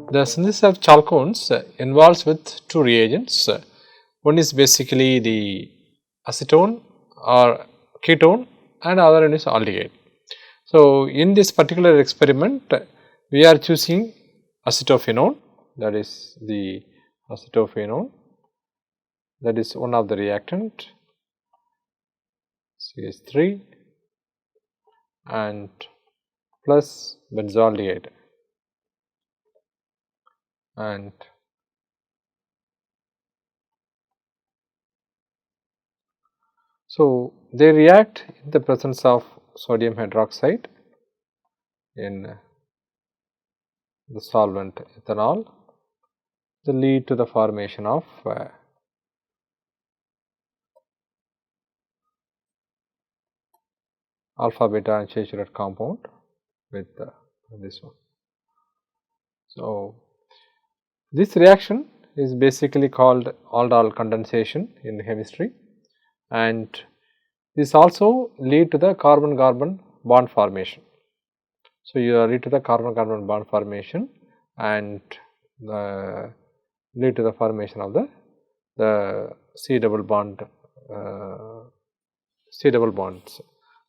The synthesis of chalcones involves with two reagents. One is basically the acetone or ketone and other one is aldehyde. So, in this particular experiment we are choosing acetophenone, that is the acetophenone, that is one of the reactant CH3 and plus benzaldehyde, and so they react in the presence of sodium hydroxide in the solvent ethanol. They lead to the formation of alpha beta unsaturated compound with this one. So, this reaction is basically called Aldol condensation in chemistry, and this also lead to the carbon-carbon bond formation. So, you lead to the carbon-carbon bond formation and lead to the formation of the C double bond C double bonds.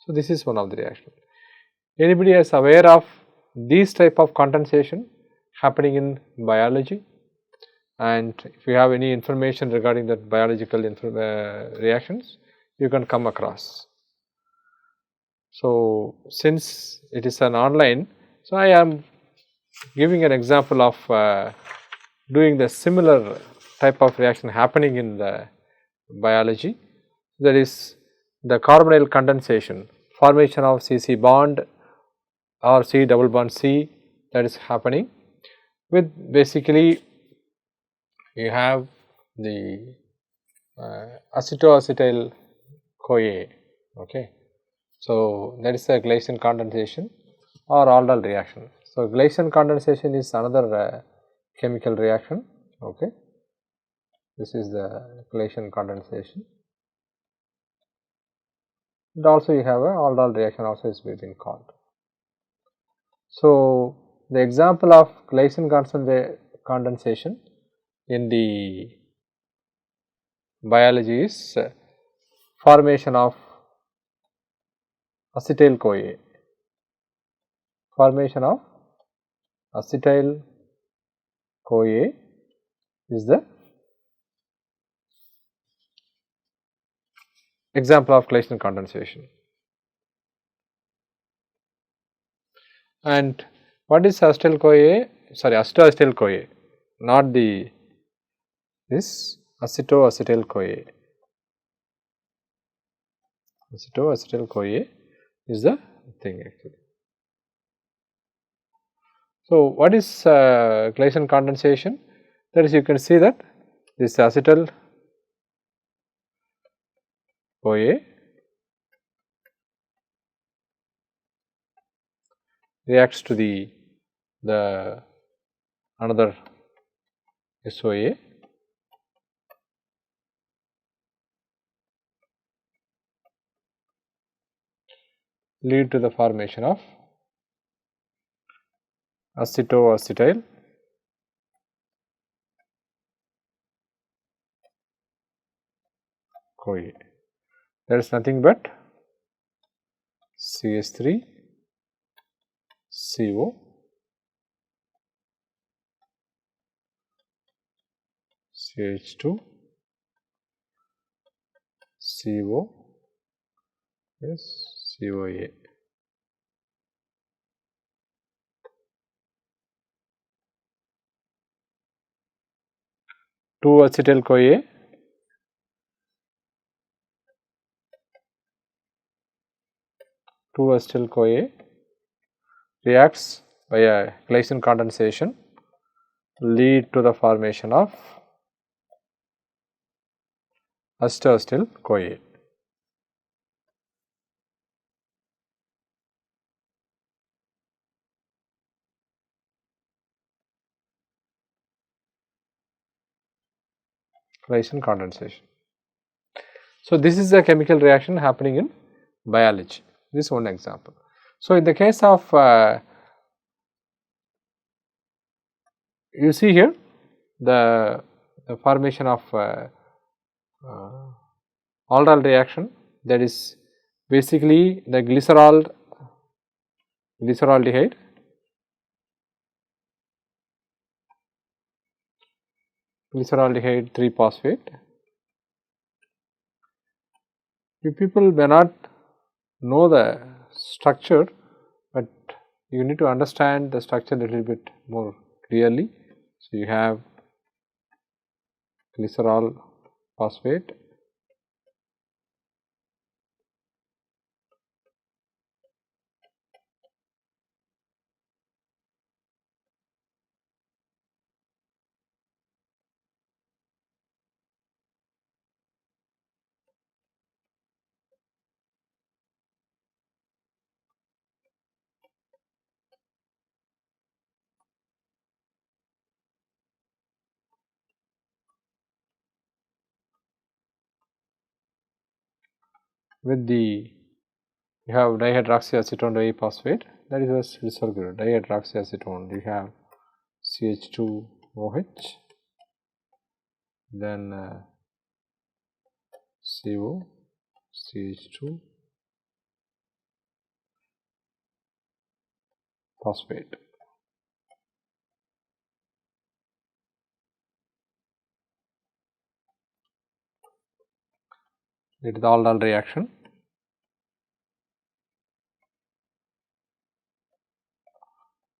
So, this is one of the reaction. Anybody is aware of these type of condensation happening in biology, and if you have any information regarding that biological reactions, you can come across. So, since it is an online, so I am giving an example of doing the similar type of reaction happening in the biology, that is the carbonyl condensation, formation of CC bond or C double bond C, that is happening with basically you have the acetoacetyl CoA. Okay. So, that is a Claisen condensation or Aldol reaction. So, Claisen condensation is another chemical reaction. Okay. This is the Claisen condensation, and also you have a Aldol reaction also is been called. So, the example of Claisen condensation in the biology is formation of acetyl CoA. Formation of acetyl CoA is the example of Claisen condensation. And what is acetyl CoA? Sorry, acetoacetyl CoA, not the this acetoacetyl CoA. Acetoacetyl CoA is the thing actually. So, what is Claisen condensation? That is, you can see that this acetyl CoA reacts to the another SOA, lead to the formation of acetoacetyl CoA. There is nothing but CH3 CO CH2 CO yes COA. Two acetyl CoA, reacts by a Claisen condensation, lead to the formation of acetoacetyl CoA. Claisen condensation. So, this is a chemical reaction happening in biology. This is one example. So, in the case of you see here the formation of aldol reaction, that is basically the glyceraldehyde glyceraldehyde 3 phosphate. You people may not know the structure, but you need to understand the structure a little bit more clearly. So, you have glycerol phosphate, with the you have dihydroxyacetone diphosphate, that is a disorganol dihydroxyacetone. You have CH2OH, then CO, CH2 phosphate. It is the aldol reaction.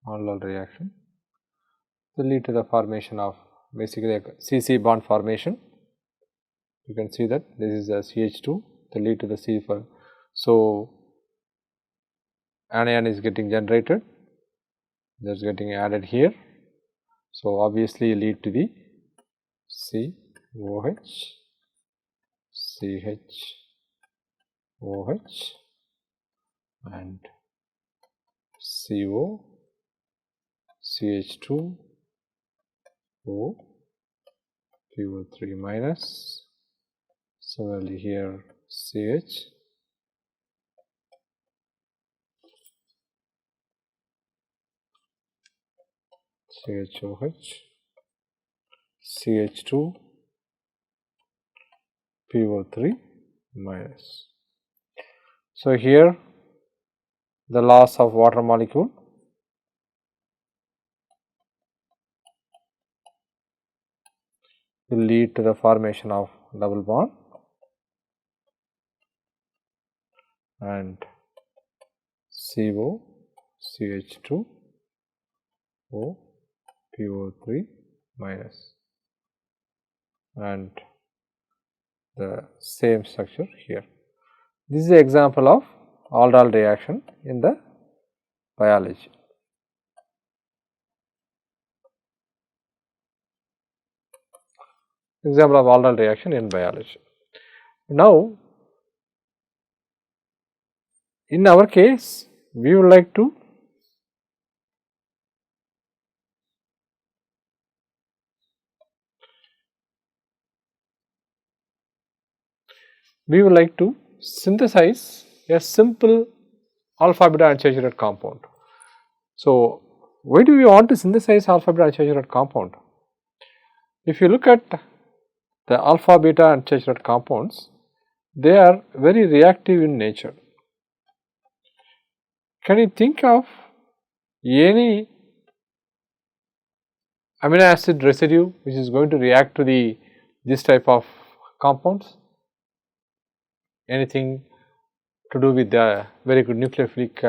Aldol reaction will lead to the formation of basically a CC bond formation. You can see that this is a CH2 to lead to the C. So, anion is getting generated, that is getting added here. So, obviously lead to the COH, CHOH and CO, CH2, O, PO3 minus, similarly here CH, CHOH, CH2, PO3 minus. So, here the loss of water molecule will lead to the formation of double bond and CO, CH2, O, PO3 minus, and the same structure here. This is the example of aldol reaction in the biology. Example of aldol reaction in biology. Now, in our case, we would like to synthesize a simple alpha beta unsaturated compound. So, why do we want to synthesize alpha beta unsaturated compound? If you look at the alpha beta unsaturated compounds, they are very reactive in nature. Can you think of any amino acid residue which is going to react to this type of compounds? Anything to do with the very good nucleophilic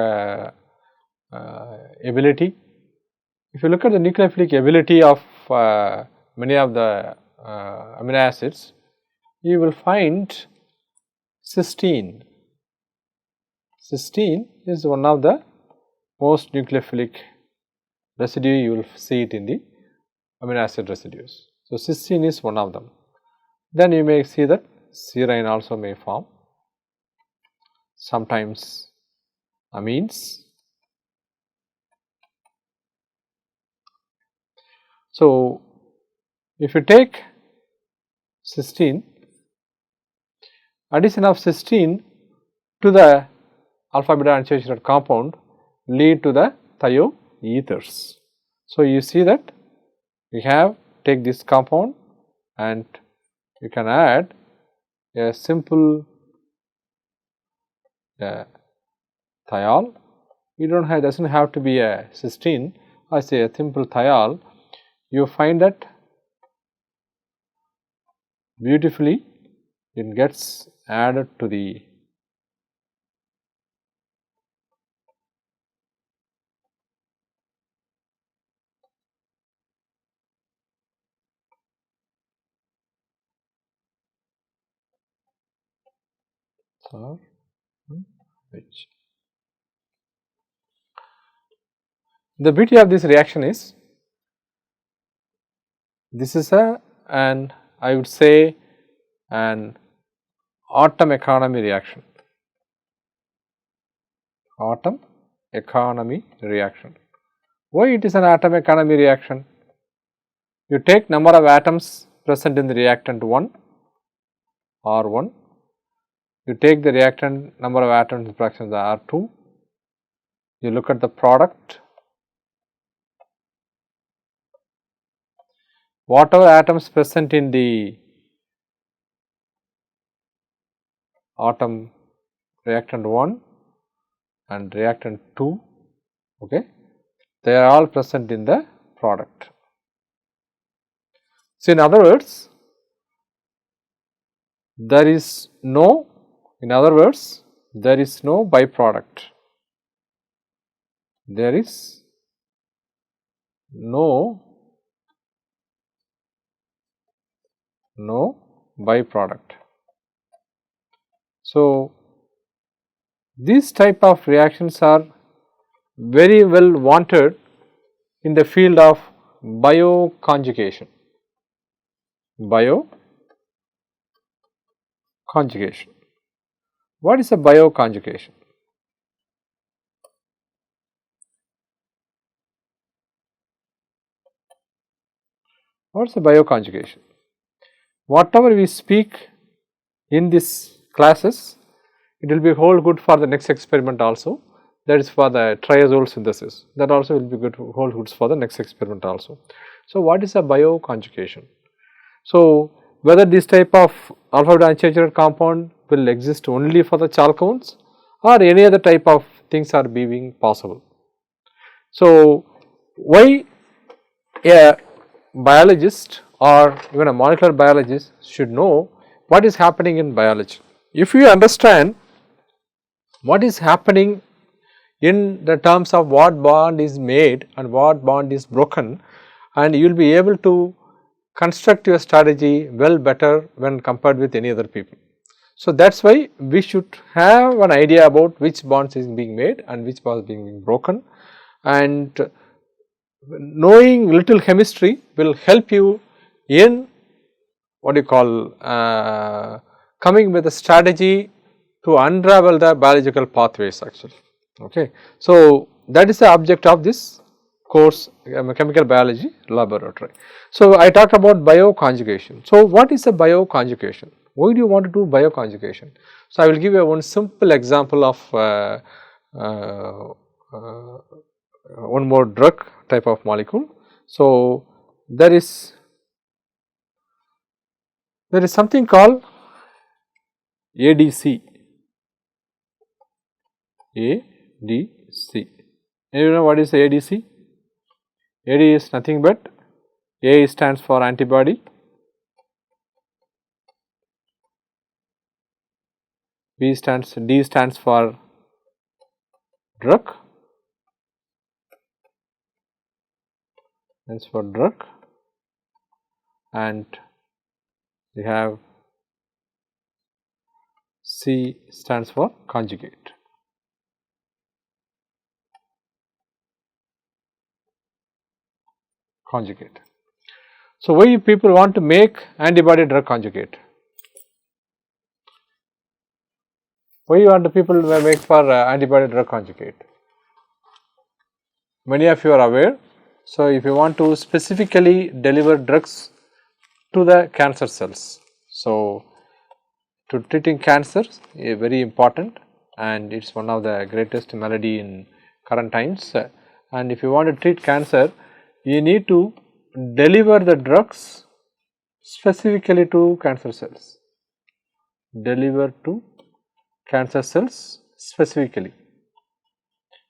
ability? If you look at the nucleophilic ability of many of the amino acids, you will find cysteine. Cysteine is one of the most nucleophilic residue, you will see it in the amino acid residues. So, cysteine is one of them. Then you may see that serine also may form, sometimes amines. So, if you take cysteine, addition of cysteine to the alpha beta unsaturated compound lead to the thioethers. So, you see that we have take this compound and you can add a simple thiol. You doesn't have to be a cysteine, I say a simple thiol. You find that beautifully it gets added to the which. The beauty of this reaction is, this is an I would say an atom economy reaction. Atom economy reaction. Why it is an atom economy reaction? You take number of atoms present in the reactant 1 R1, you take the reactant number of atoms fraction R2, you look at the product, whatever atoms present in the atom reactant 1 and reactant 2, okay, they are all present in the product. So, in other words, there is no byproduct, there is no byproduct. So, these type of reactions are very well wanted in the field of bio-conjugation. Bio-conjugation. What is a bio-conjugation? What is a bio-conjugation? Whatever we speak in these classes, it will be hold good for the next experiment also, that is for the triazole synthesis, that also will be good hold goods for the next experiment also. So, what is a bio-conjugation? So, whether this type of alpha beta unsaturated compound will exist only for the chalcones or any other type of things are being possible. So, why a biologist or even a molecular biologist should know what is happening in biology? If you understand what is happening in the terms of what bond is made and what bond is broken, and you will be able to construct your strategy well better when compared with any other people. So, that is why we should have an idea about which bonds is being made and which bonds being broken, and knowing little chemistry will help you in what you call coming with a strategy to unravel the biological pathways actually. Okay. So, that is the object of this course, chemical biology laboratory. So, I talked about bioconjugation. So, what is a bioconjugation? Why do you want to do bioconjugation? So, I will give you one simple example of one more drug type of molecule. So, there is something called ADC. ADC. And you know what is ADC? AD is nothing but A stands for antibody, D stands for drug, stands for drug, and we have C stands for conjugate. So, why people want to make antibody drug conjugate? Why you want the people make for antibody drug conjugate? Many of you are aware. So, if you want to specifically deliver drugs to the cancer cells, so to treating cancer is very important, and it is one of the greatest malady in current times. And if you want to treat cancer, you need to deliver the drugs specifically to cancer cells. Deliver to cancer cells specifically.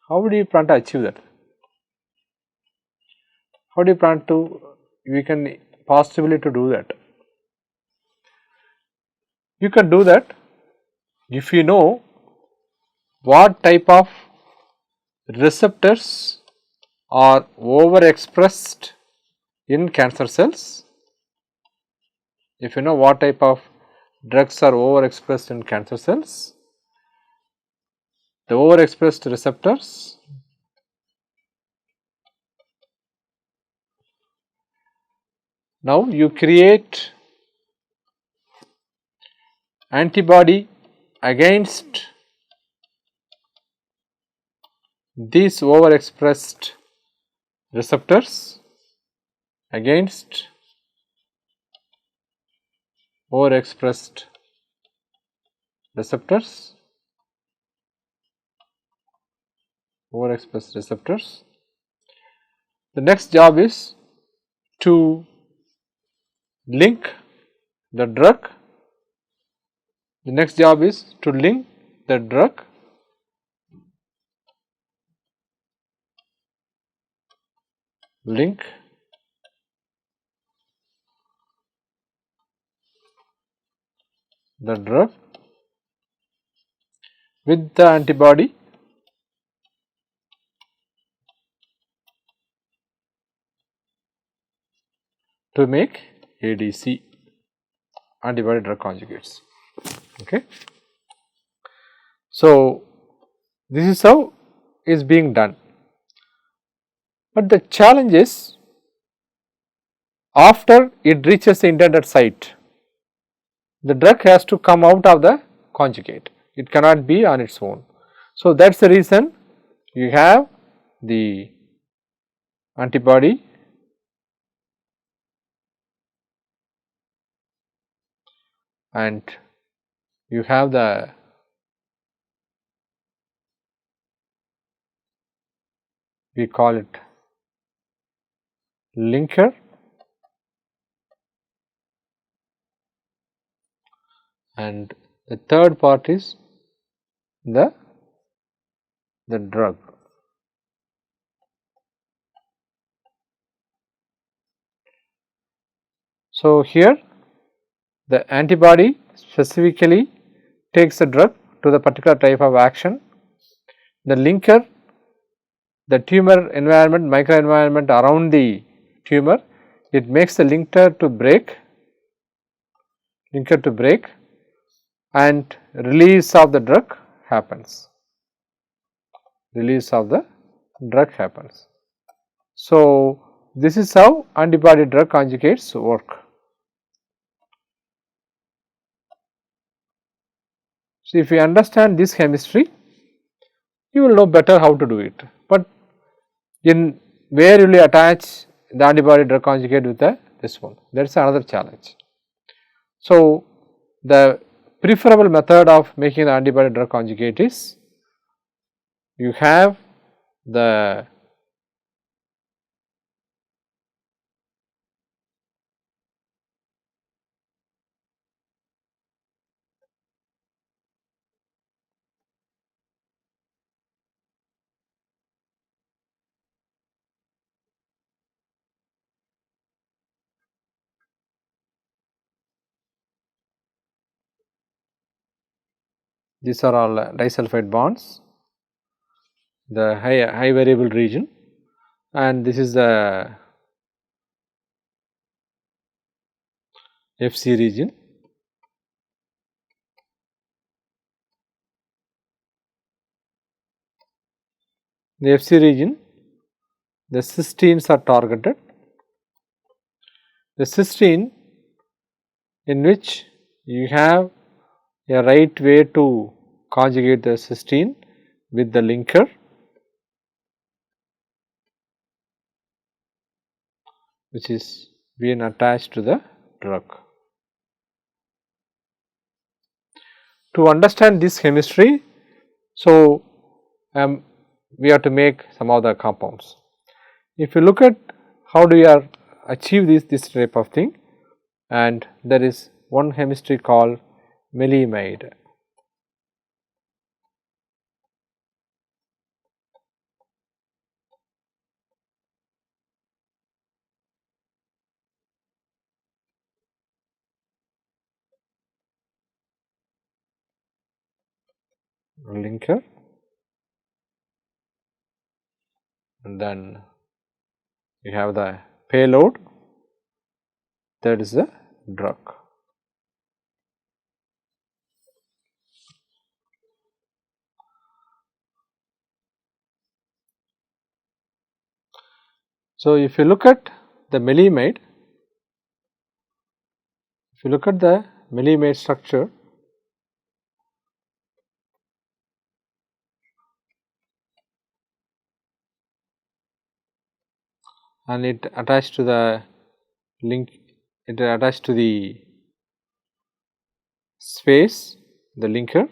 How do you plan to achieve that? How do you plan to, we can possibly to do that? You can do that if you know what type of receptors are overexpressed in cancer cells. If you know what type of drugs are overexpressed in cancer cells, the overexpressed receptors now you create antibody against these overexpressed receptors, against overexpressed receptors, overexpressed receptors. The next job is to link the drug. The next job is to link the drug with the antibody to make ADC, antibody drug conjugates. Okay. So, this is how is being done, but the challenge is after it reaches the intended site, the drug has to come out of the conjugate, it cannot be on its own. So, that is the reason you have the antibody and you have the we call it linker and the third part is the drug. So, here the antibody specifically takes the drug to the particular type of action, the linker, the tumor environment, microenvironment around the tumor, it makes the linker to break and release of the drug happens. So, this is how antibody drug conjugates work. So, if you understand this chemistry, you will know better how to do it, but in where will you attach the antibody drug conjugate with this one, that is another challenge. So, the preferable method of making the antibody drug conjugate is you have the these are all disulfide bonds, the high variable region, and this is the FC region. The FC region, the cysteines are targeted. The cysteine in which you have a right way to conjugate the cysteine with the linker, which is being attached to the drug. To understand this chemistry, so we have to make some of the compounds. If you look at how do you are achieve this type of thing, and there is one chemistry called melimide. Linker, and then we have the payload, that is the drug. So, if you look at the melimide, structure, and it attached to the link, it attached to the space, the linker.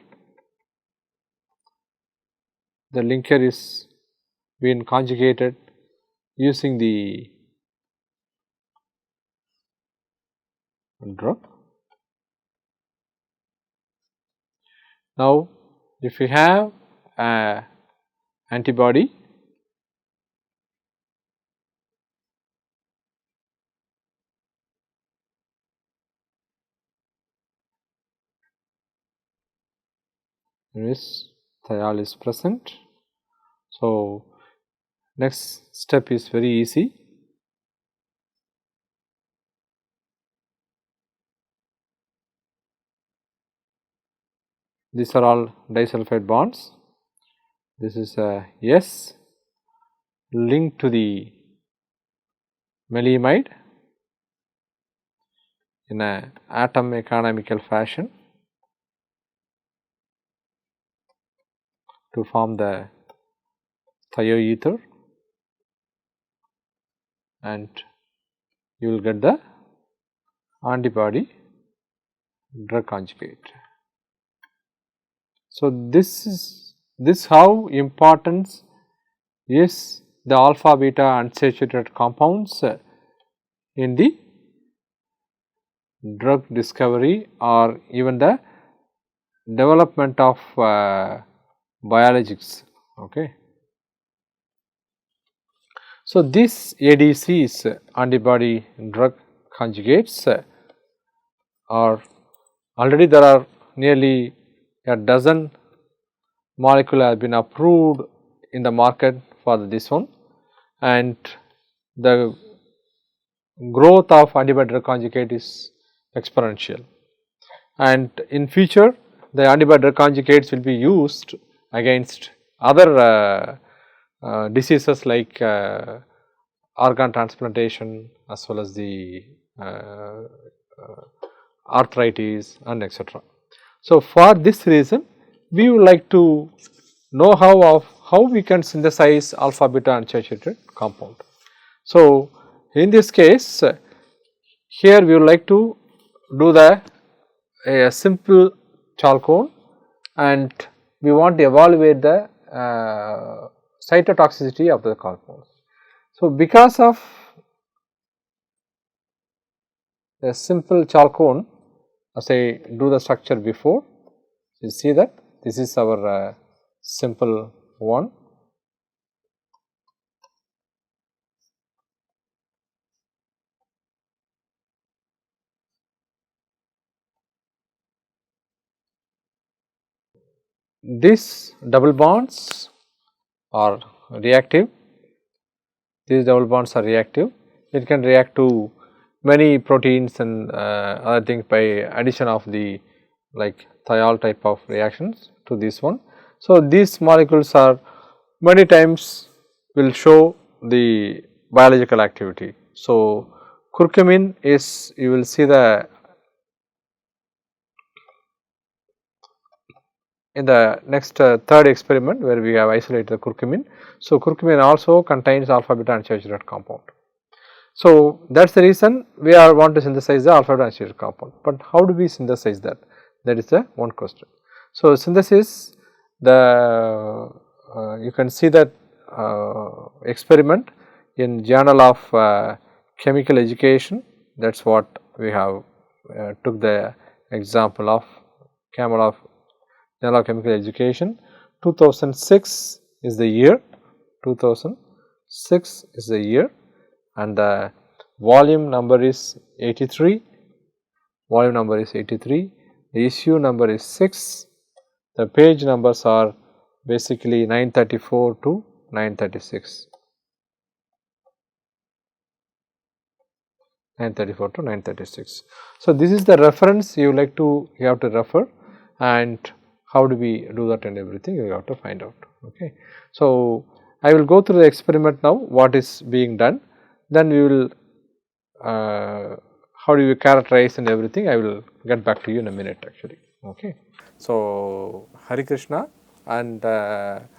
The linker is being conjugated using the drug. Now, if you have a antibody, this thiol is present. So, next step is very easy. These are all disulfide bonds. This is a S linked to the melimide in a atom economical fashion to form the thioether, and you will get the antibody drug conjugate. So, this how important is the alpha beta unsaturated compounds in the drug discovery or even the development of biologics. Okay. So, these ADCs, antibody drug conjugates, are already there are nearly a dozen molecule have been approved in the market for this one, and the growth of antibody drug conjugate is exponential, and in future the antibody drug conjugates will be used against other diseases like organ transplantation as well as the arthritis and etc. So, for this reason we would like to know how we can synthesize alpha beta unsaturated compound. So, in this case here we would like to do a simple chalcone, and we want to evaluate the cytotoxicity of the compound. So, because of a simple chalcone, as I do the structure before, you see that this is our simple one. These double bonds are reactive. These double bonds are reactive. It can react to many proteins and other things by addition of the like thiol type of reactions to this one. So, these molecules are many times will show the biological activity. So, curcumin is, you will see the in the next third experiment where we have isolated the curcumin. So, curcumin also contains alpha beta unsaturated compound. So, that is the reason we want to synthesize the alpha beta unsaturated compound, but how do we synthesize that? That is the one question. So, synthesis, the you can see that experiment in journal of chemical education, that is what we have took the example of Journal of Chemical Education. 2006 is the year, 2006 is the year, and the volume number is 83, volume number is 83, the issue number is 6, the page numbers are basically 934 to 936. 934 to 936. So, this is the reference you have to refer, and how do we do that and everything you have to find out. Okay. So, I will go through the experiment now, what is being done, then we will how do you characterize and everything, I will get back to you in a minute actually. Okay. So, Hari Krishna and our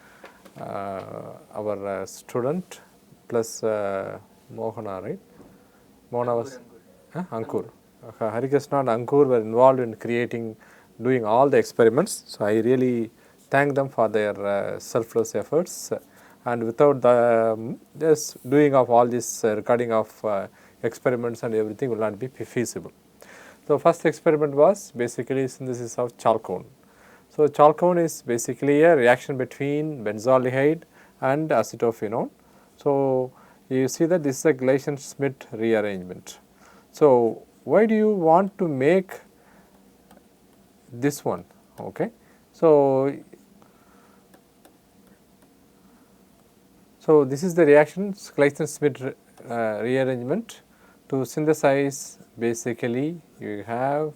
student plus Mohana, right? Mohana was Ankur. Hari Krishna and Ankur were involved in doing all the experiments. So, I really thank them for their selfless efforts, and without the just doing of all this recording of experiments and everything will not be feasible. So, first experiment was basically synthesis of chalcone. So, chalcone is basically a reaction between benzaldehyde and acetophenone. So, you see that this is a Claisen-Schmidt rearrangement. So, why do you want to make this one? Okay. So, this is the reaction Claisen-Schmidt rearrangement. To synthesize, basically you have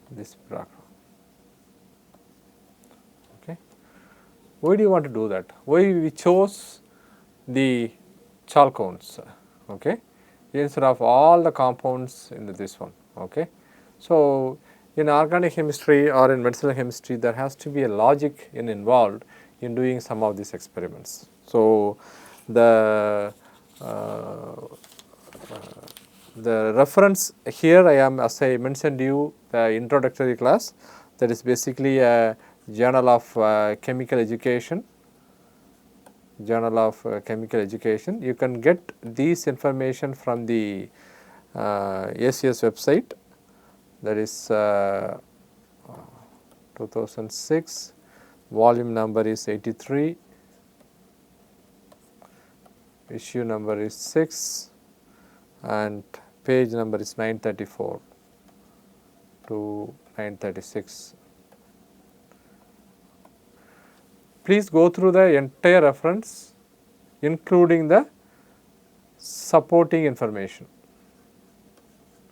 this product. Okay. Why do you want to do that? Why we chose the chalcones, okay, instead of all the compounds in this one. Okay. So, in organic chemistry or in medicinal chemistry, there has to be a logic involved in doing some of these experiments. So, the reference here I am, as I mentioned you the introductory class, that is basically a Journal of Chemical Education, Journal of Chemical Education. You can get these information from the ACS website, that is 2006, volume number is 83, issue number is 6, and page number is 934 to 936. Please go through the entire reference, including the supporting information.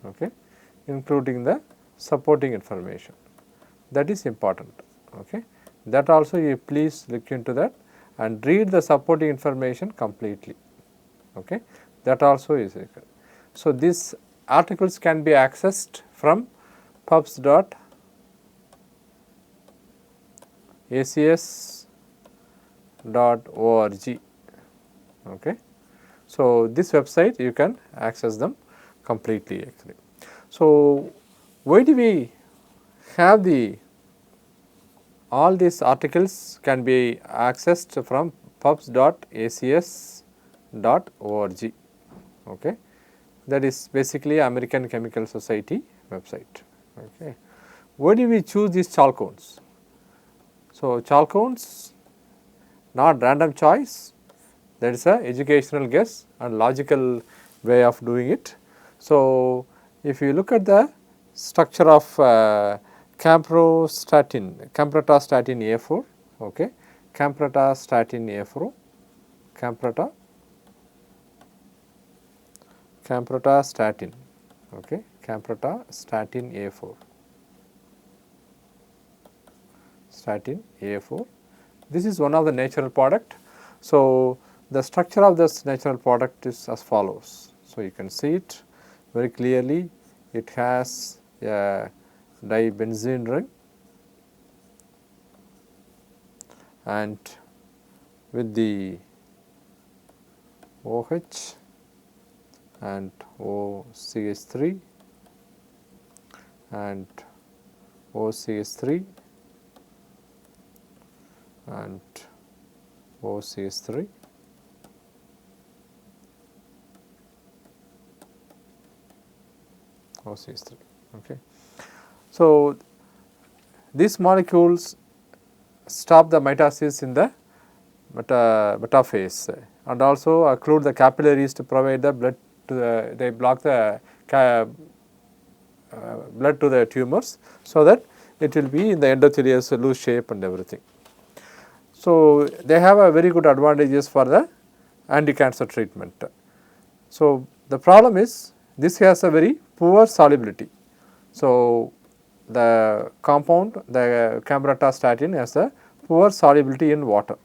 Okay. Including the supporting information, that is important. Okay. That also you please look into that and read the supporting information completely. Okay. That also is required. So, these articles can be accessed from pubs.acs.org. Okay. So, this website you can access them completely actually. So, why do we have all these articles can be accessed from pubs.acs.org. Okay. That is basically American Chemical Society website. Okay. Why do we choose these chalcones? So, chalcones, not random choice, that is a educational guess and logical way of doing it. So, if you look at the structure of campratostatin A4, okay, campratostatin A4, campratostatin, okay, campratostatin A4, statin A4. This is one of the natural product. So, the structure of this natural product is as follows. So, you can see it very clearly. It has a dibenzene ring and with the OH and OCH3 and OCH3 and OCH3. OCH3. Okay. So, these molecules stop the mitosis in the metaphase and also occlude the capillaries to provide the blood to the, they block the blood to the tumors, so that it will be in the endothelius loose shape and everything. So, they have a very good advantages for the anti-cancer treatment. So, the problem is this has a very poor solubility. So, the compound, the cambratastatin, has a poor solubility in water.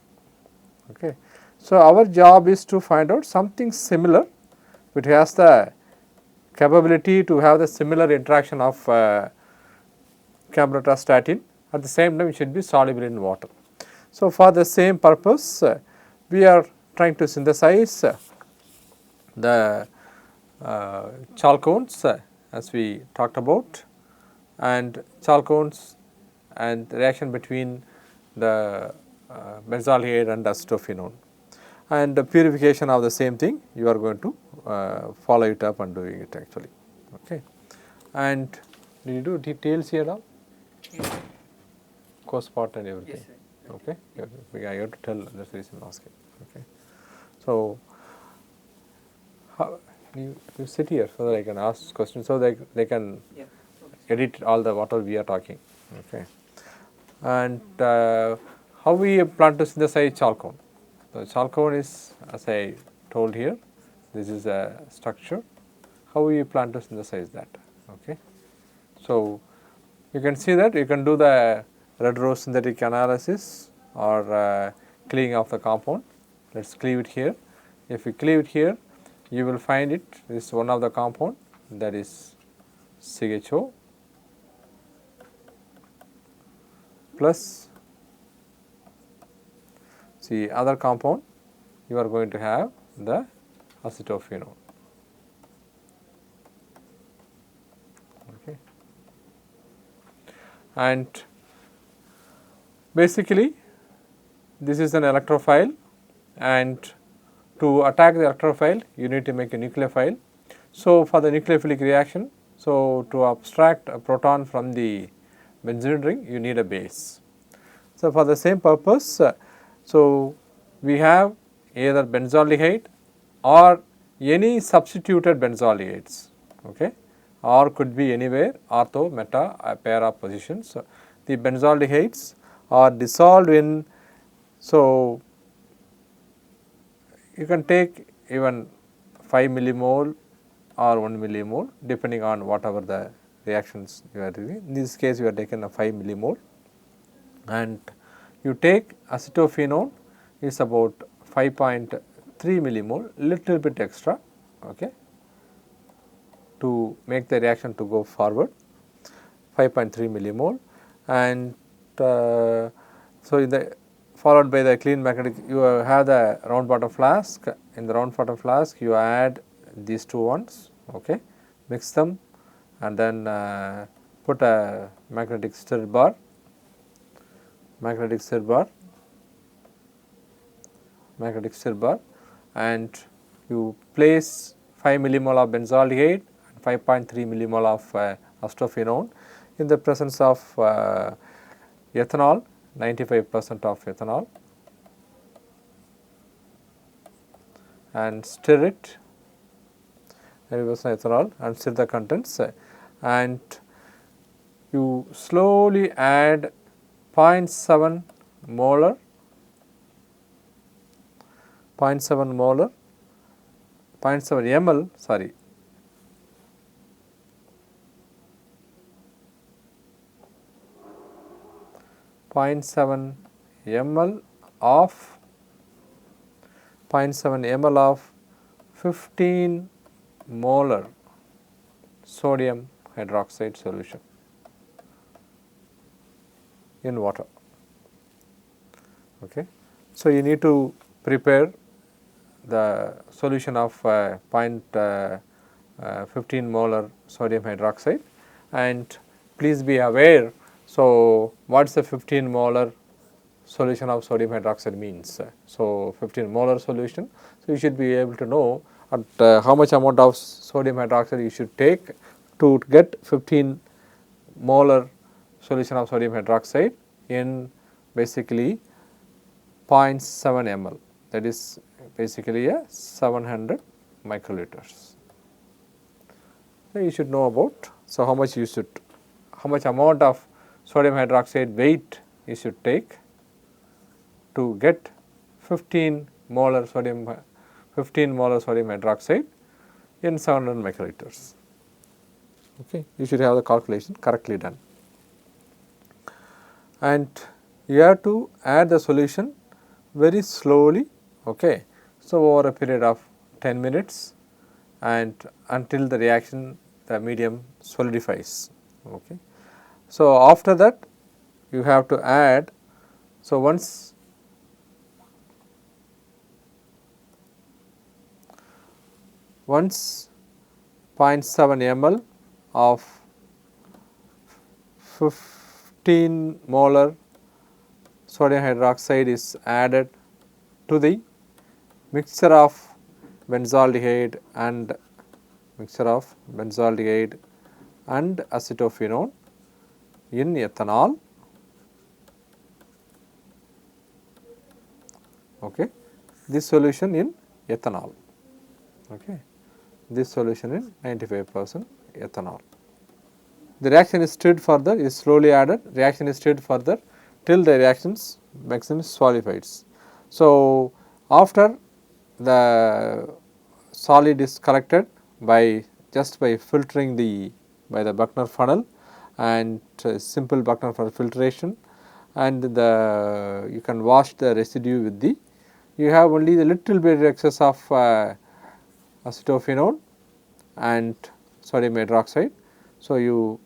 Okay. So, our job is to find out something similar which has the capability to have the similar interaction of cambratastatin, at the same time it should be soluble in water. So, for the same purpose we are trying to synthesize the chalcones as we talked about, and chalcones and the reaction between the benzaldehyde and acetophenone, and the purification of the same thing you are going to follow it up and doing it actually. Okay. And did you do details here now? Yes. Co-spot and everything? Yes, sir. Okay. I have to tell, that's the reason I'm asking. Okay. So, how, you sit here so that I can ask questions, so they can edit all the whatever we are talking. Okay. And how we plan to synthesize chalcone? So, chalcone is, as I told here, this is a structure. How we plan to synthesize that? Okay. So, you can see that you can do the retrosynthetic analysis or cleaving of the compound. Let us cleave it here. If we cleave it here, you will find it, this is one of the compound, that is CHO plus the other compound, you are going to have the acetophenone. Okay. And basically this is an electrophile, and to attack the electrophile you need to make a nucleophile. So, for the nucleophilic reaction, so to abstract a proton from the benzene ring you need a base. So, for the same purpose, so we have either benzaldehyde or any substituted benzaldehydes, okay, or could be anywhere ortho, meta, a pair of positions. So, the benzaldehydes are dissolved in, so you can take even 5 millimole or 1 millimole depending on whatever the reactions you are doing. In this case, you are taken a 5 millimole, and you take acetophenone is about 5.3 millimole, little bit extra, okay, to make the reaction to go forward, 5.3 millimole, and so in the followed by the clean magnetic, you have the round bottom flask. In the round bottom flask you add these two ones, okay, mix them, and then put a magnetic stir bar, and you place 5 millimole of benzaldehyde and 5.3 millimole of acetophenone in the presence of ethanol, 95% of ethanol, and stir it, 90% ethanol, and stir the contents, and you slowly add 0.7 molar 0.7 ml, sorry, 0.7 ml of 15 molar sodium hydroxide solution in water. Okay. So, you need to prepare the solution of 15 molar sodium hydroxide, and please be aware. So, what is the 15 molar solution of sodium hydroxide means. So, 15 molar solution. So, you should be able to know at how much amount of sodium hydroxide you should take to get 15 molar solution of sodium hydroxide in basically 0.7 ml, that is basically a 700 microliters. So, you should know about, so how much amount of sodium hydroxide weight you should take to get 15 molar sodium hydroxide in 700 microliters. Okay, you should have the calculation correctly done, and you have to add the solution very slowly. Okay, so over a period of 10 minutes and until the reaction, the medium solidifies. Okay, so after that you have to add. So once once 0.7 ml of 15 molar sodium hydroxide is added to the mixture of benzaldehyde and acetophenone in ethanol. Okay, this solution in ethanol. Okay, this solution in 95% ethanol. The reaction is stirred further, is slowly added, reaction is stirred further till the reactions maximum solidifies. So, after the solid is collected by filtering by the Buckner funnel and simple Buckner funnel filtration, and you can wash the residue with you have only the little bit excess of acetophenone and sodium hydroxide. So, you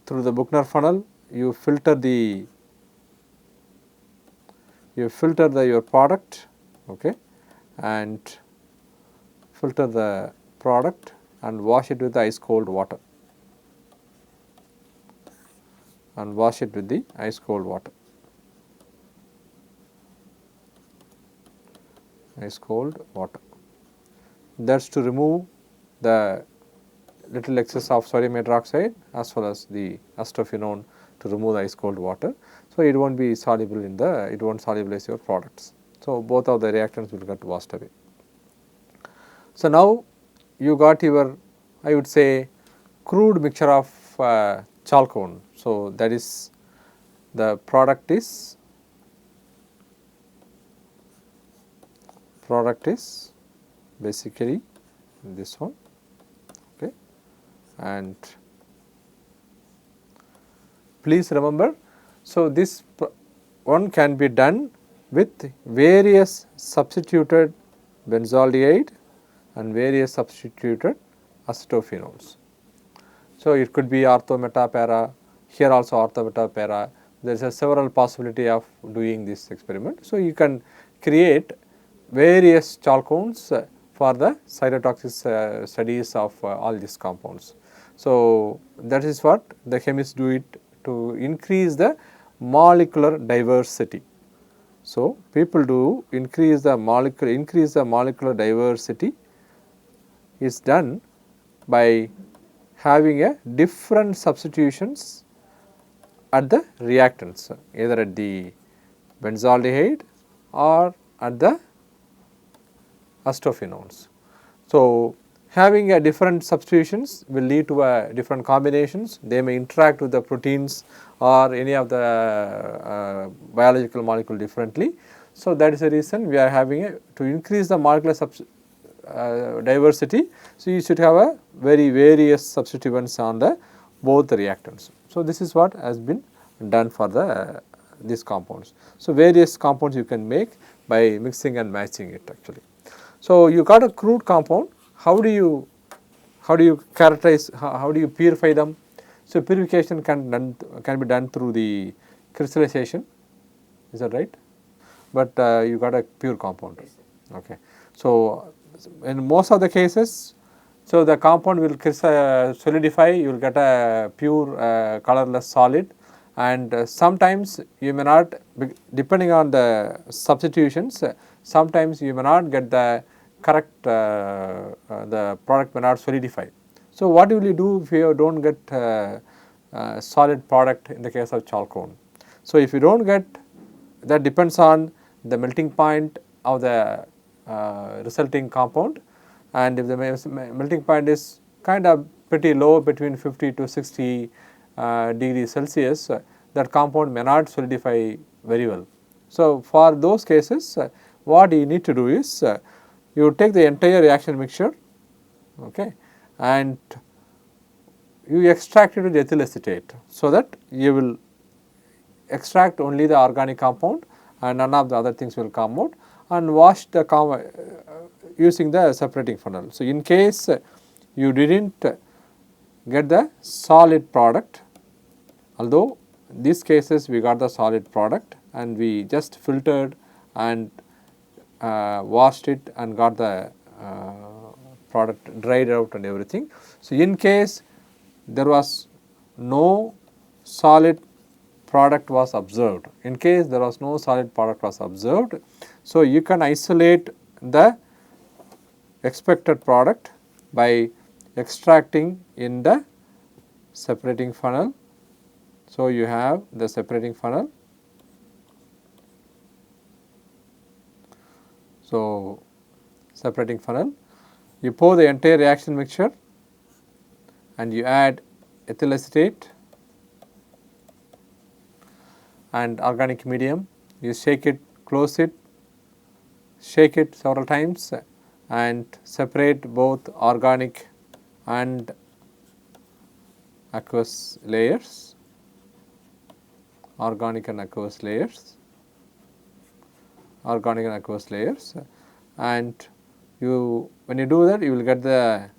through the Buckner funnel you filter your product, okay, and filter the product and wash it with the ice cold water, That is to remove the little excess of sodium hydroxide as well as the acetophenone, to remove the ice cold water. So, it will not be soluble it will not solubilize your products. So, both of the reactants will get washed away. So, now you got your, I would say, crude mixture of chalcone. So, that is the product is basically this one, okay, and please remember. So, this one can be done with various substituted benzaldehyde and various substituted acetophenones. So, it could be ortho-meta-para, here also ortho-meta-para. There is a several possibility of doing this experiment. So, you can create various chalcones for the cytotoxic studies of all these compounds. So, that is what the chemists do it to increase the molecular diversity. So, people do increase the molecular diversity is done by having a different substitutions at the reactants, either at the benzaldehyde or at the acetophenones. So, having a different substitutions will lead to a different combinations. They may interact with the proteins or any of the biological molecule differently. So, that is the reason we are having to increase the molecular diversity. So, you should have a very various substituents on both the reactants. So, this is what has been done for these compounds. So, various compounds you can make by mixing and matching it actually. So, you got a crude compound. How do you characterize, how do you purify them? So, purification can be done through the crystallization, is that right? But you got a pure compound. Okay. So, in most of the cases, so the compound will solidify, you will get a pure colorless solid, and sometimes you may not, depending on the substitutions, sometimes you may not get the correct, the product may not solidify. So, what will you do if you do not get solid product in the case of chalcone? So, if you do not get, that depends on the melting point of the resulting compound, and if the melting point is kind of pretty low, between 50 to 60 degrees Celsius, that compound may not solidify very well. So, for those cases, what you need to do is, you take the entire reaction mixture, okay, and you extract it with ethyl acetate, so that you will extract only the organic compound and none of the other things will come out, and wash the using the separating funnel. So, in case you did not get the solid product, although in these cases we got the solid product and we just filtered and washed it and got the product dried out and everything. So, in case there was no solid product was observed, in case there was no solid product was observed, so you can isolate the expected product by extracting in the separating funnel. So, you have the separating funnel. So, separating funnel, you pour the entire reaction mixture and you add ethyl acetate and organic medium, you shake it, close it, shake it several times and separate both organic and aqueous layers, organic and aqueous layers, and you, when you do that, you will get the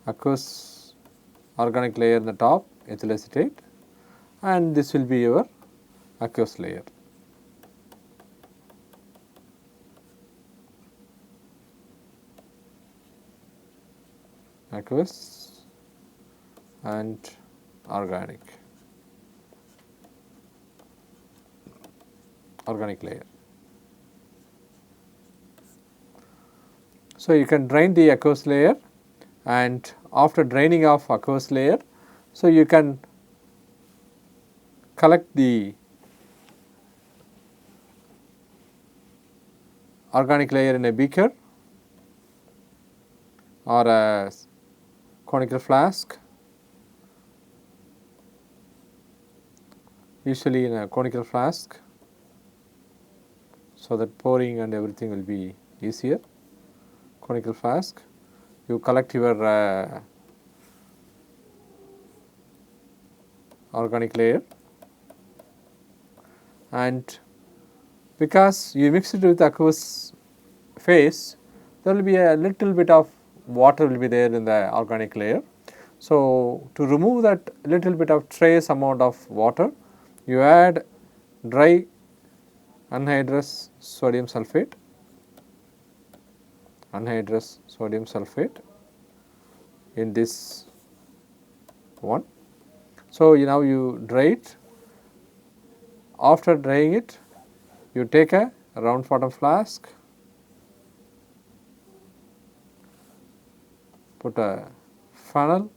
aqueous organic layer in the top, ethyl acetate, and this will be your aqueous layer. Aqueous and organic layer. So, you can drain the aqueous layer, and after draining of aqueous layer, so you can collect the organic layer in a beaker or a conical flask, usually in a conical flask, so that pouring and everything will be easier. Conical flask, you collect your organic layer, and because you mix it with aqueous phase, there will be a little bit of water will be there in the organic layer. So, to remove that little bit of trace amount of water, you add dry anhydrous sodium sulphate, in this one. So, now you dry it. After drying it, you take a round bottom flask, put a funnel,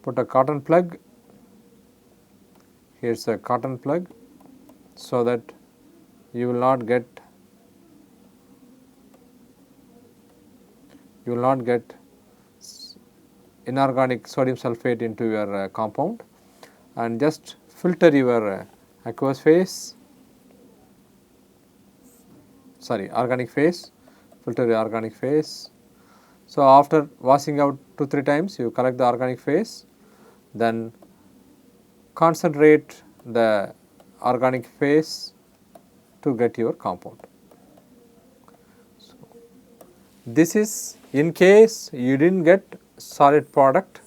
put a cotton plug. Here is a cotton plug, so that you will not get inorganic sodium sulphate into your compound, and just filter your aqueous phase, organic phase, filter your organic phase. So, after washing out 2-3 times, you collect the organic phase, then concentrate the organic phase to get your compound. So, this is in case you did not get solid product.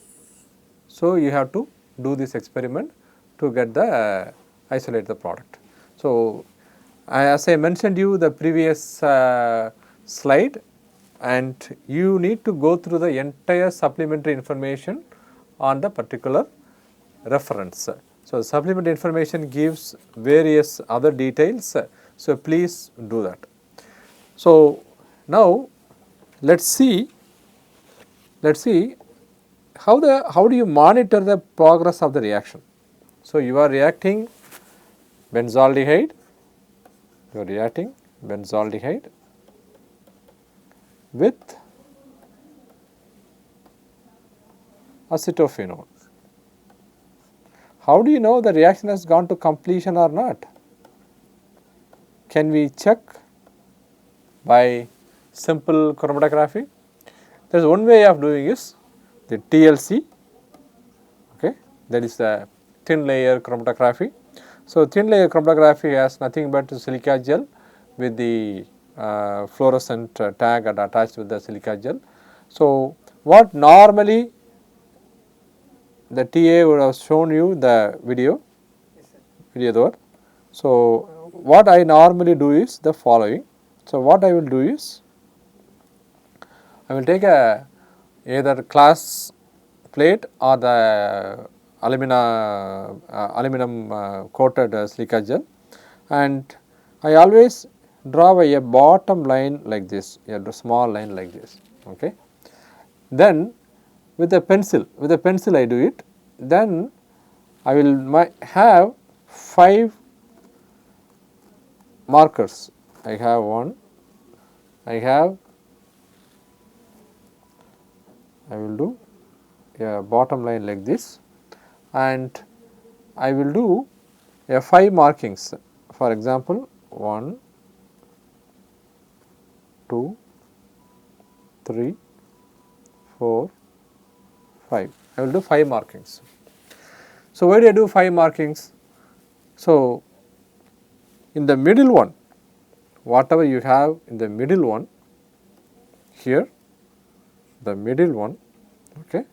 So, you have to do this experiment to get the isolate the product. So, as I mentioned you the previous slide, and you need to go through the entire supplementary information on the particular reference. So, supplementary information gives various other details. So, please do that. So, now let us see how do you monitor the progress of the reaction. So, you are reacting benzaldehyde, with acetophenone. How do you know the reaction has gone to completion or not? Can we check by simple chromatography? There is one way of doing is the TLC, okay, that is the thin layer chromatography. So, thin layer chromatography has nothing but silica gel with the fluorescent tag attached with the silica gel. So, what normally the TA would have shown you the video, there. So, what I normally do is the following. So, what I will do is I will take a either glass plate or the aluminum coated silica gel, and I always draw a bottom line like this, a small line like this. Okay. Then with a pencil I do it. Then I will have 5 markers. I have one, I will do a bottom line like this, and I will do a 5 markings. For example, 1, 2, 3, 4, 5. I will do 5 markings. So, why do I do 5 markings? So, in the middle one, whatever you have in the middle one, here the middle one, okay,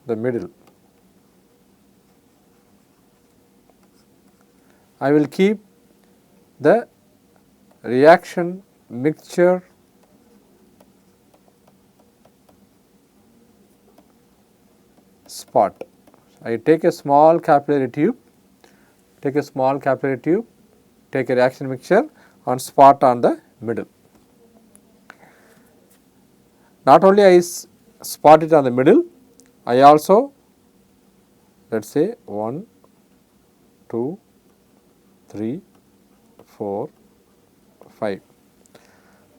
the middle, I will keep the reaction mixture spot. I take a small capillary tube, take a reaction mixture and spot on the middle. Not only I spot it on the middle, I also, let us say 1, 2, 3, 4, 5.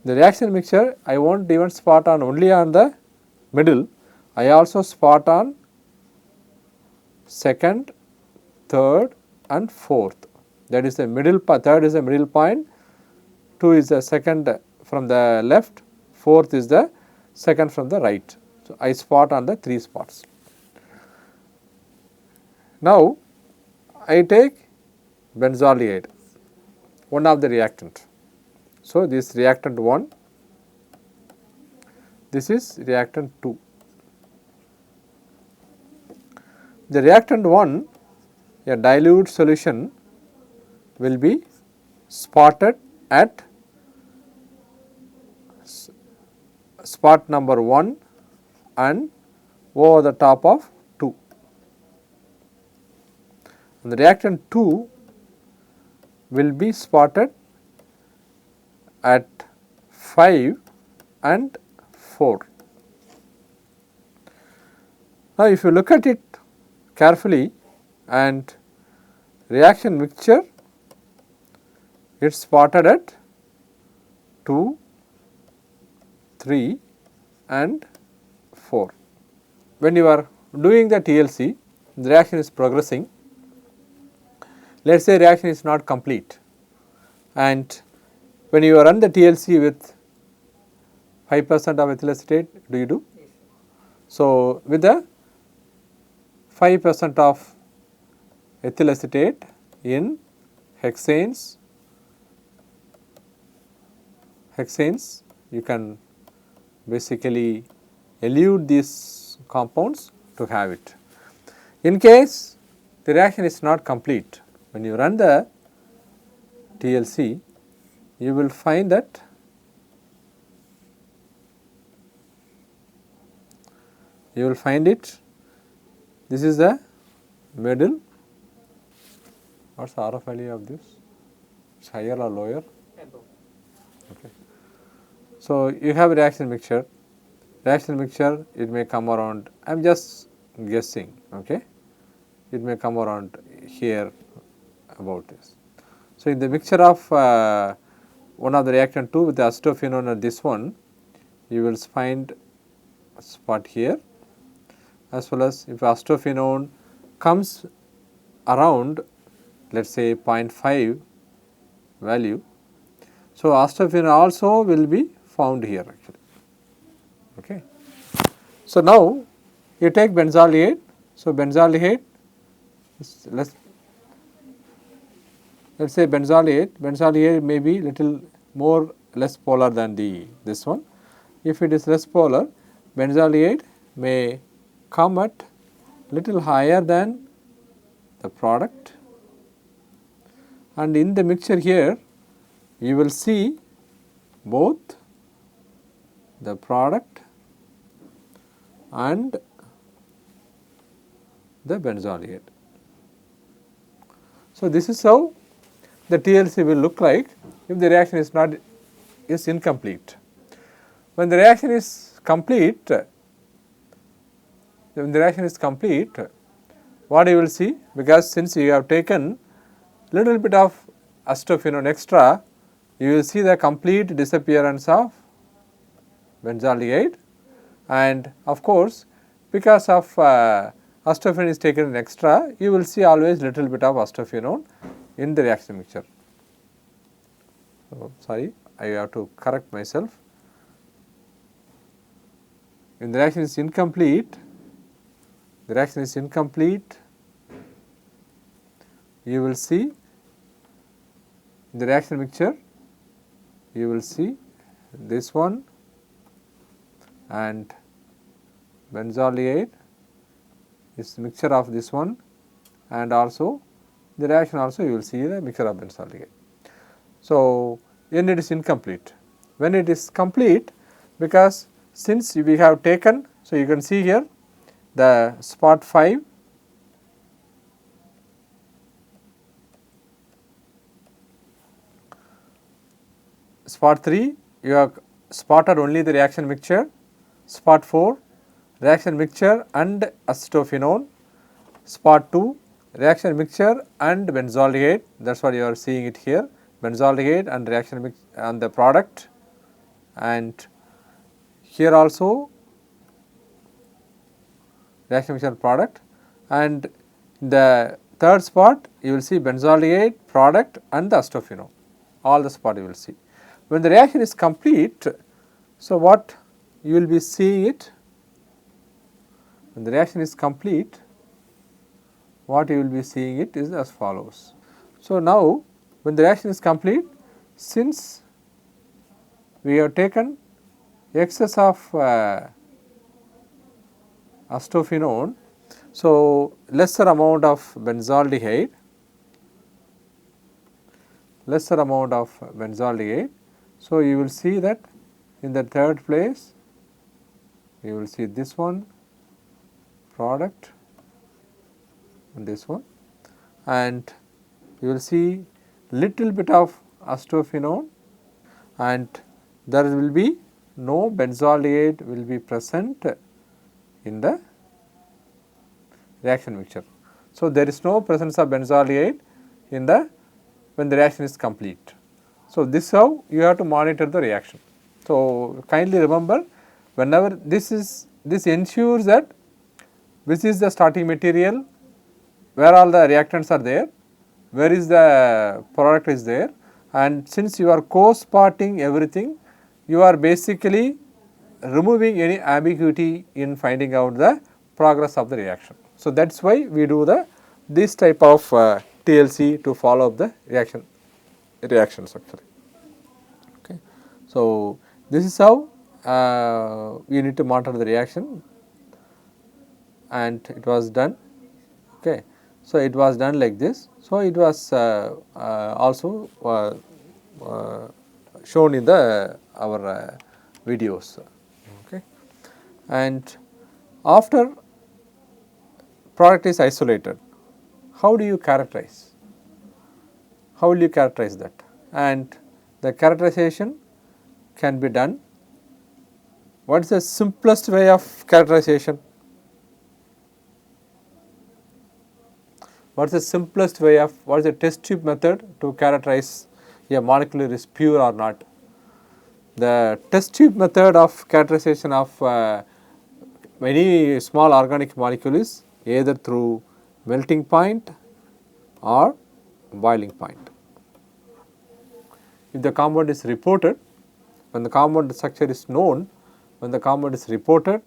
The reaction mixture I won't even spot on only on the middle, I also spot on second, third and fourth. That is the middle, third is the middle point, 2 is the second from the left, fourth is the second from the right. So, I spot on the 3 spots. Now, I take benzaldehyde, one of the reactant. So, this reactant 1, this is reactant 2. The reactant 1, a dilute solution will be spotted at spot number 1 and over the top of 2. And the reactant 2 will be spotted at 5 and 4. Now, if you look at it carefully, and reaction mixture, it is spotted at 2, 3 and 4. When you are doing the TLC, the reaction is progressing. Let us say reaction is not complete, and when you run the TLC with 5% of ethyl acetate, do you do? Yes. So, with the 5% of ethyl acetate in hexanes, you can basically elute this compounds to have it. In case the reaction is not complete, when you run the TLC, you will find that this is the middle. What is the RF value of this? It is higher or lower? Okay. So, you have a reaction mixture. Reaction mixture, it may come around, I am just guessing, okay. It may come around here about this. So, in the mixture of one of the reactant 2 with the acetophenone and this one, you will find a spot here, as well as if acetophenone comes around, let us say 0.5 value. So, acetophenone also will be found here actually. Okay. So, now you take benzaldehyde. So, benzaldehyde, let us say benzaldehyde may be little less polar than this one. If it is less polar, benzaldehyde may come at little higher than the product, and in the mixture here you will see both the product and the benzaldehyde. So, this is how the TLC will look like if the reaction is incomplete. When the reaction is complete, what you will see, because since you have taken little bit of acetophenone extra, you will see the complete disappearance of benzaldehyde, and of course, because of acetophenone is taken extra, you will see always little bit of acetophenone in the reaction mixture. So, sorry, I have to correct myself. When the reaction is incomplete, you will see in the reaction mixture, you will see this one and benzaldehyde is mixture of this one, and also the reaction also you will see the mixture of benzaldehyde. So, when it is incomplete, when it is complete, because since we have taken, so you can see here the spot 5, spot 3 you have spotted only the reaction mixture, spot 4 reaction mixture and acetophenone, spot 2 reaction mixture and benzaldehyde, that is what you are seeing it here, benzaldehyde and reaction mix and the product, and here also reaction mixture and product, and the third spot you will see benzaldehyde, product and the acetophenone, all the spot you will see. When the reaction is complete, so what you will be seeing it, when the reaction is complete, what you will be seeing it is as follows. So, now when the reaction is complete, since we have taken excess of acetophenone, so lesser amount of benzaldehyde, so you will see that in the third place you will see this one product and this one, and you will see little bit of acetophenone, and there will be no benzaldehyde will be present in the reaction mixture. So, there is no presence of benzaldehyde in the when the reaction is complete. So, this is how you have to monitor the reaction. So, kindly remember, whenever this ensures that which is the starting material, where all the reactants are there, where is the product is there, and since you are co-spotting everything, you are basically removing any ambiguity in finding out the progress of the reaction. So, that is why we do this type of TLC to follow up the reactions actually. Okay. So, this is how you need to monitor the reaction. and it was done. Okay. So, it was done like this. So, it was also shown in the our videos. Okay. And after product is isolated, how do you characterize? How will you characterize that? And the characterization can be done. What is the simplest way of characterization? What is the simplest way of, what is the test tube method to characterize a molecule is pure or not? The test tube method of characterization of many small organic molecule is either through melting point or boiling point. If the compound is reported, when the compound structure is known, when the compound is reported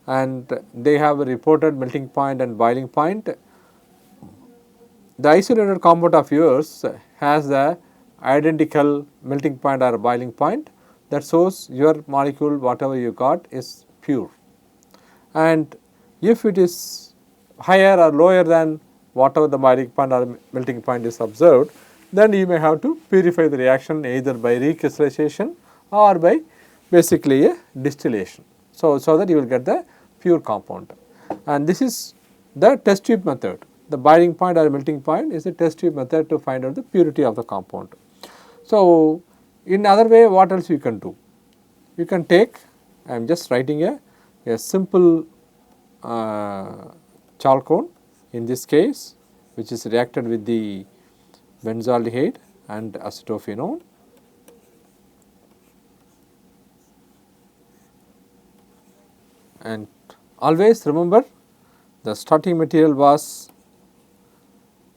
and they have a reported melting point and boiling point, the isolated compound of yours has the identical melting point or boiling point, that shows your molecule whatever you got is pure. And if it is higher or lower than whatever the boiling point or melting point is observed, then you may have to purify the reaction either by recrystallization or by basically a distillation. So that you will get the pure compound, and this is the test tube method. The boiling point or melting point is the test tube method to find out the purity of the compound. So, in other way, what else you can do? You can take, I am just writing a simple chalcone in this case, which is reacted with the benzaldehyde and acetophenone. And always remember, the starting material was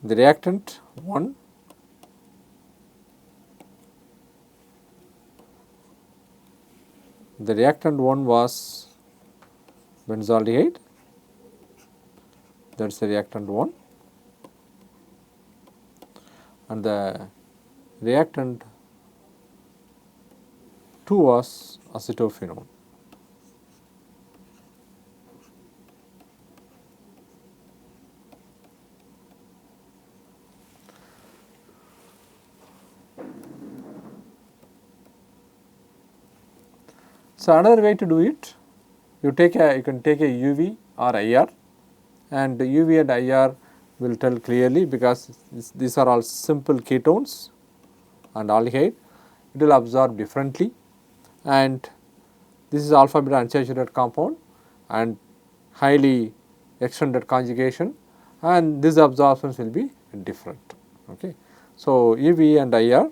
the reactant 1, the reactant 1 was benzaldehyde, that is the reactant 1, and the reactant 2 was acetophenone. So, another way to do it, you can take a UV or IR, and UV and IR will tell clearly, because these are all simple ketones and aldehyde, it will absorb differently, and this is alpha beta unsaturated compound and highly extended conjugation, and these absorptions will be different. Okay. So, UV and IR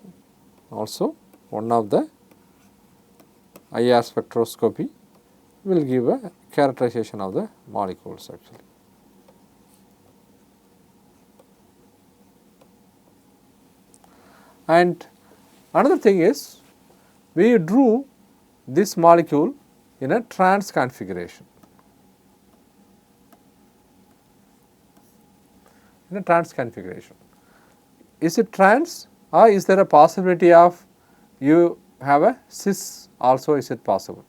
also one of the IR spectroscopy will give a characterization of the molecules actually. And another thing is, we drew this molecule in a trans configuration. In a trans configuration. Is it trans, or is there a possibility of you have a cis also, is it possible?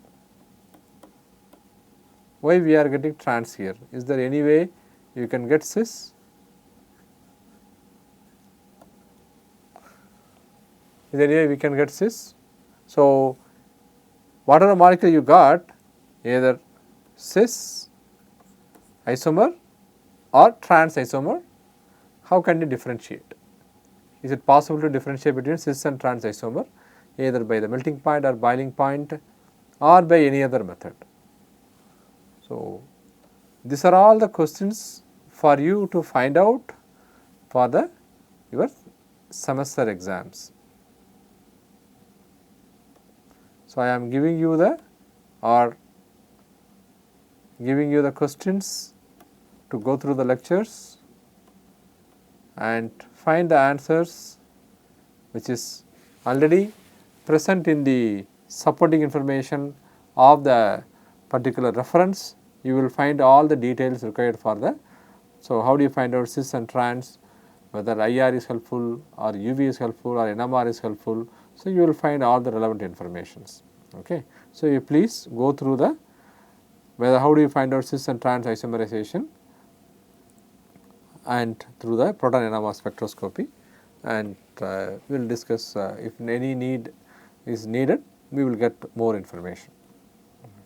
Why we are getting trans here? Is there any way you can get cis? Is there any way we can get cis? So, whatever molecule you got, either cis isomer or trans isomer, how can you differentiate? Is it possible to differentiate between cis and trans isomer, either by the melting point or boiling point or by any other method? So, these are all the questions for you to find out for your semester exams. So, I am giving you the questions to go through the lectures and find the answers, which is already present in the supporting information of the particular reference. You will find all the details required for the. So, how do you find out cis and trans, whether IR is helpful or UV is helpful or NMR is helpful. So, you will find all the relevant informations. Okay. So, you please go through the how do you find out cis and trans isomerization? And through the proton NMR spectroscopy, and we will discuss if any need is needed, we will get more information.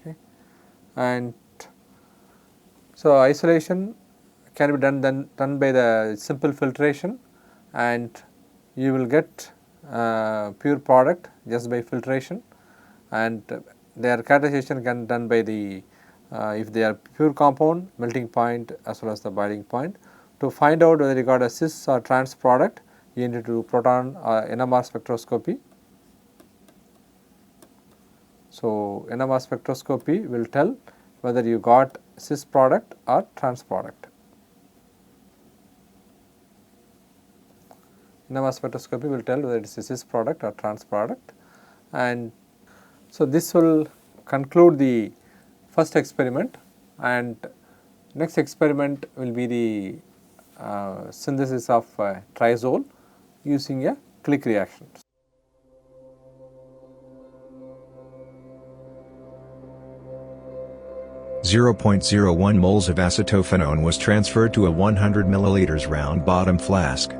Okay. And so, isolation can be done by the simple filtration, and you will get pure product just by filtration, and their characterization can be done by the if they are pure compound, melting point as well as the boiling point. To find out whether you got a cis or trans product, you need to do proton NMR spectroscopy. So, NMR spectroscopy will tell whether you got cis product or trans product. NMR spectroscopy will tell whether it is a cis product or trans product. And so, this will conclude the first experiment, and next experiment will be the synthesis of triazole using a click reaction. 0.01 moles of acetophenone was transferred to a 100 milliliters round bottom flask.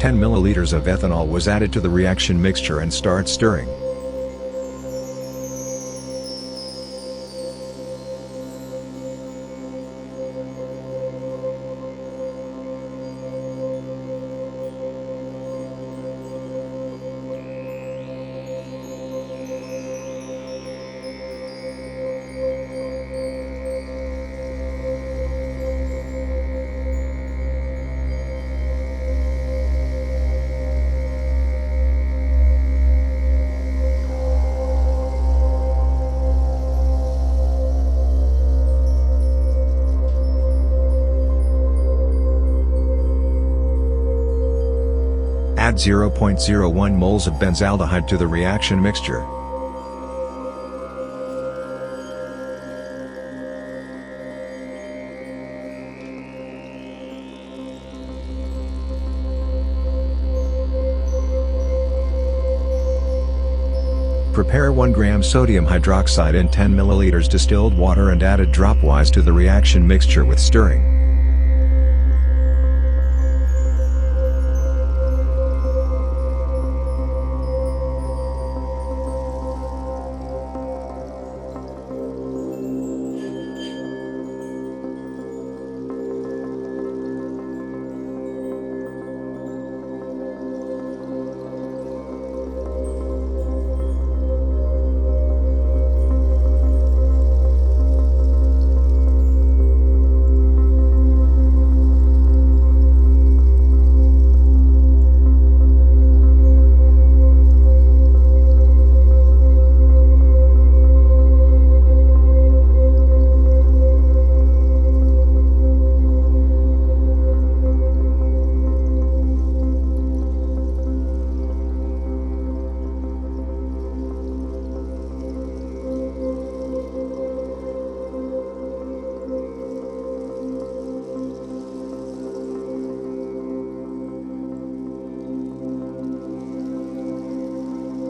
Ten milliliters of ethanol was added to the reaction mixture and start stirring. Add 0.01 moles of benzaldehyde to the reaction mixture. Prepare 1 gram sodium hydroxide in 10 milliliters distilled water and add it dropwise to the reaction mixture with stirring.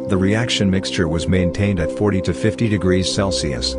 The reaction mixture was maintained at 40 to 50 degrees Celsius.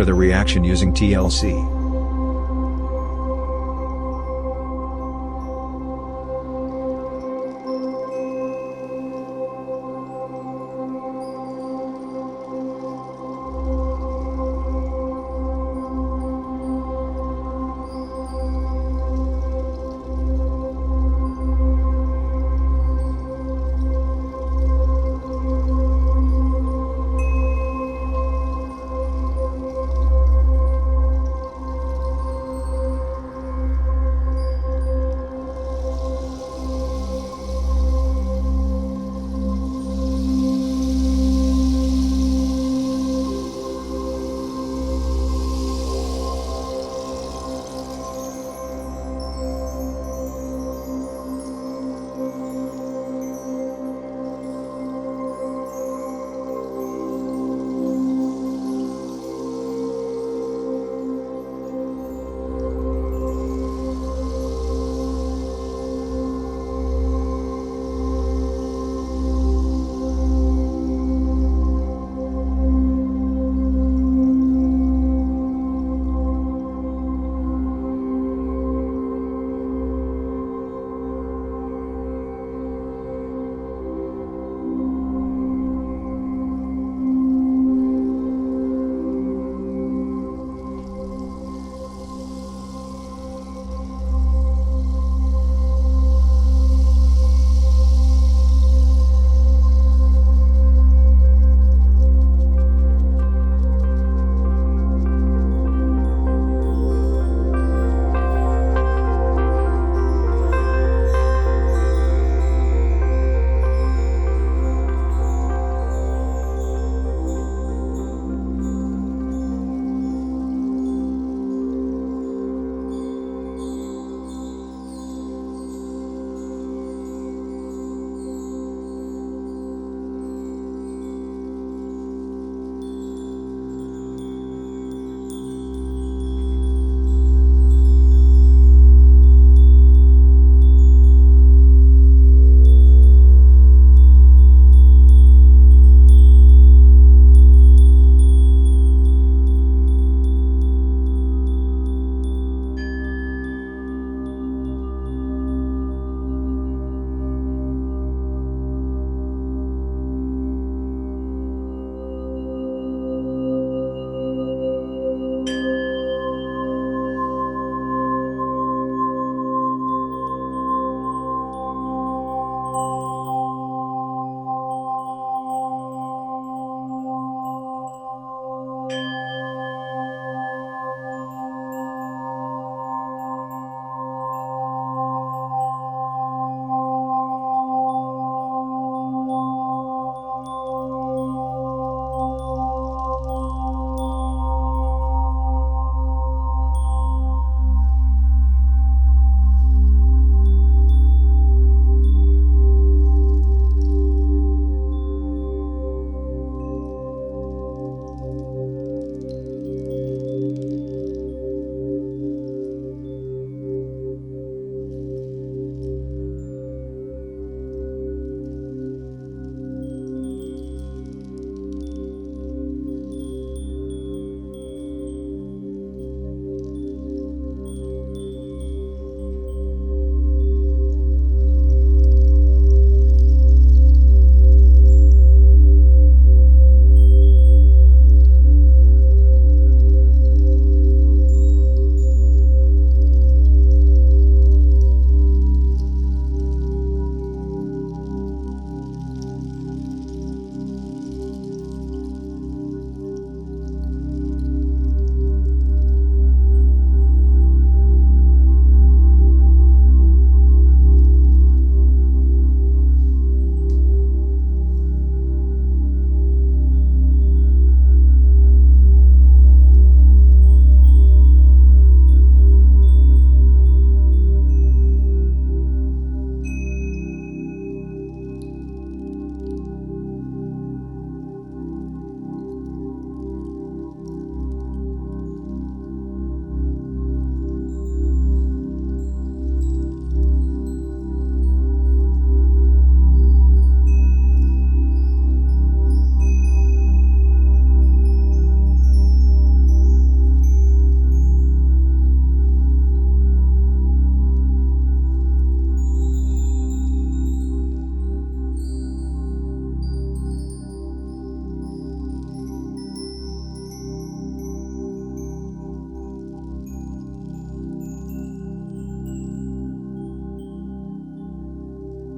monitor the reaction using TLC.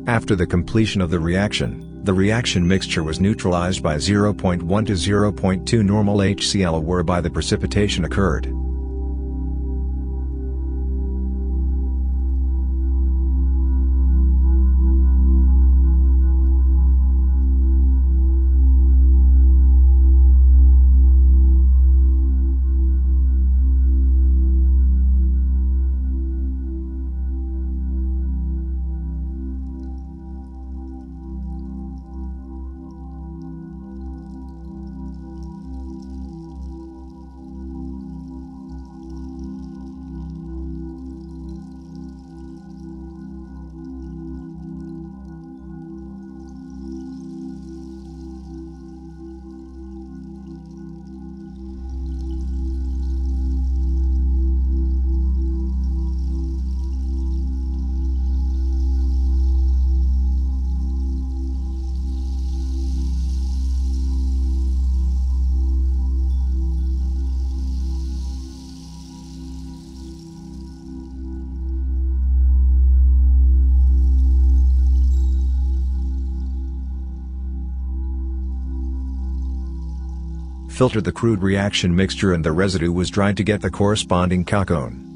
After the completion of the reaction mixture was neutralized by 0.1 to 0.2 normal HCl, whereby the precipitation occurred. Filtered the crude reaction mixture and the residue was dried to get the corresponding chalcone.